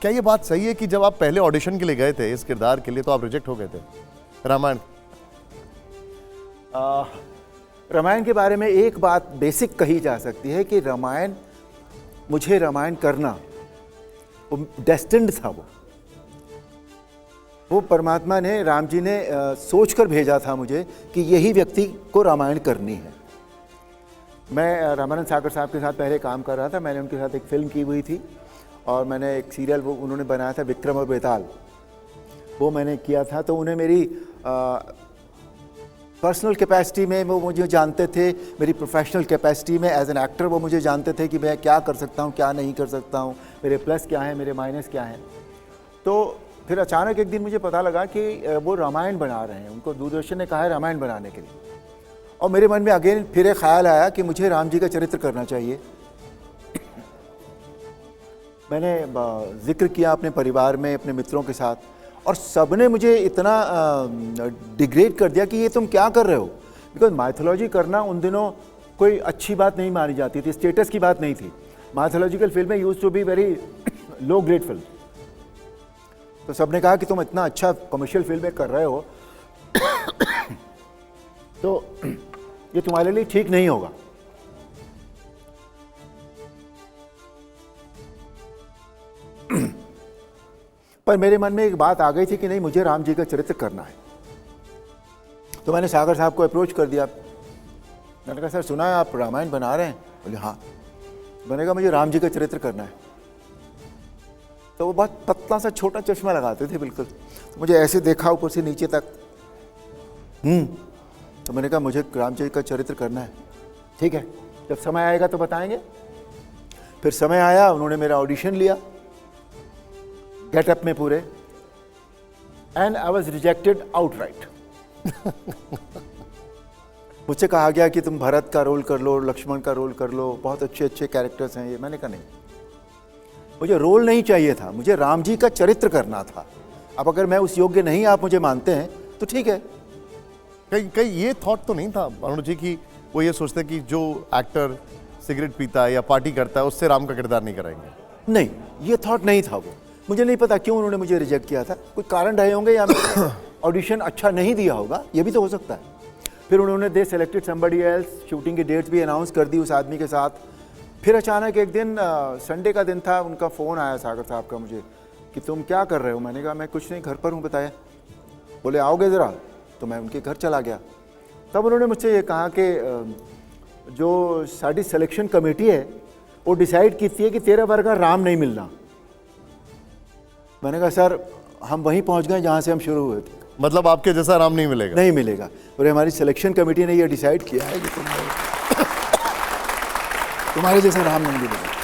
क्या ये बात सही है कि जब आप पहले ऑडिशन के लिए गए थे इस किरदार के लिए तो आप रिजेक्ट हो गए थे रामायण? रामायण के बारे में एक बात बेसिक कही जा सकती है कि मुझे रामायण करना वो डेस्टिन्ड था। वो परमात्मा ने, राम जी ने सोचकर भेजा था मुझे कि यही व्यक्ति को रामायण करनी है। मैं रामानंद सागर साहब के साथ पहले काम कर रहा था। मैंने उनके साथ एक फिल्म की हुई थी और मैंने एक सीरियल वो उन्होंने बनाया था विक्रम और बेताल, वो मैंने किया था। तो उन्हें मेरी पर्सनल कैपेसिटी में वो मुझे जानते थे, मेरी प्रोफेशनल कैपेसिटी में एज एन एक्टर वो मुझे जानते थे कि मैं क्या कर सकता हूँ, क्या नहीं कर सकता हूँ, मेरे प्लस क्या हैं, मेरे माइनस क्या हैं। तो फिर अचानक एक दिन मुझे पता लगा कि वो रामायण बना रहे हैं, उनको दूरदर्शन ने कहा है रामायण बनाने के लिए। और मेरे मन में अगेन फिर एक ख्याल आया कि मुझे राम जी का चरित्र करना चाहिए। मैंने जिक्र किया अपने परिवार में, अपने मित्रों के साथ, और सबने मुझे इतना डिग्रेड कर दिया कि ये तुम क्या कर रहे हो। बिकॉज माइथोलॉजी करना उन दिनों कोई अच्छी बात नहीं मानी जाती थी, स्टेटस की बात नहीं थी। माइथोलॉजिकल फिल्में used to be very low grade film. तो सबने कहा कि तुम इतना अच्छा कमर्शियल फिल्में कर रहे हो तो ये तुम्हारे लिए ठीक नहीं होगा। पर मेरे मन में एक बात आ गई थी कि नहीं, मुझे राम जी का चरित्र करना है। तो मैंने सागर साहब को अप्रोच कर दिया। मैंने कहा सर सुना है आप रामायण बना रहे हैं? बोले हाँ। मैंने कहा मुझे राम जी का चरित्र करना है। तो वो बहुत पतला सा छोटा चश्मा लगाते थे बिल्कुल, तो मुझे ऐसे देखा ऊपर से नीचे तक। तो मैंने कहा मुझे राम जी का चरित्र करना है। ठीक है, जब समय आएगा तो बताएंगे। फिर समय आया, उन्होंने मेरा ऑडिशन लिया गेटअप में पूरे, and I was rejected outright. मुझसे कहा गया कि तुम भरत का रोल कर लो, लक्ष्मण का रोल कर लो, बहुत अच्छे अच्छे कैरेक्टर्स हैं ये। मैंने कहा नहीं, मुझे रोल नहीं चाहिए था, मुझे राम जी का चरित्र करना था। अब अगर मैं उस योग्य नहीं, आप मुझे मानते हैं तो ठीक है। कहीं ये थॉट तो नहीं था अरुण जी कि वो ये सोचते कि जो एक्टर सिगरेट पीता है या पार्टी करता है उससे राम का किरदार नहीं कराएंगे? नहीं, ये थॉट नहीं था। वो मुझे नहीं पता क्यों उन्होंने मुझे रिजेक्ट किया था, कोई कारण रहे होंगे या ऑडिशन अच्छा नहीं दिया होगा, ये भी तो हो सकता है। फिर उन्होंने दे सेलेक्टेड समबडी एल्स, शूटिंग की डेट्स भी अनाउंस कर दी उस आदमी के साथ। फिर अचानक एक दिन संडे का दिन था, उनका फ़ोन आया सागर साहब का मुझे कि तुम क्या कर रहे हो। मैंने कहा मैं कुछ नहीं, घर पर हूँ बताया। बोले आओगे ज़रा, तो मैं उनके घर चला गया। तब उन्होंने मुझसे ये कहा कि जो साड़ी सिलेक्शन कमेटी है वो डिसाइड की है कि तेरा वर्गा राम नहीं मिलना। मैंने कहा सर हम वहीं पहुंच गए जहां से हम शुरू हुए थे। मतलब आपके जैसा राम नहीं मिलेगा? नहीं मिलेगा। और हमारी सिलेक्शन कमेटी ने ये डिसाइड किया है कि तुम्हारे जैसा राम नहीं मिलेगा।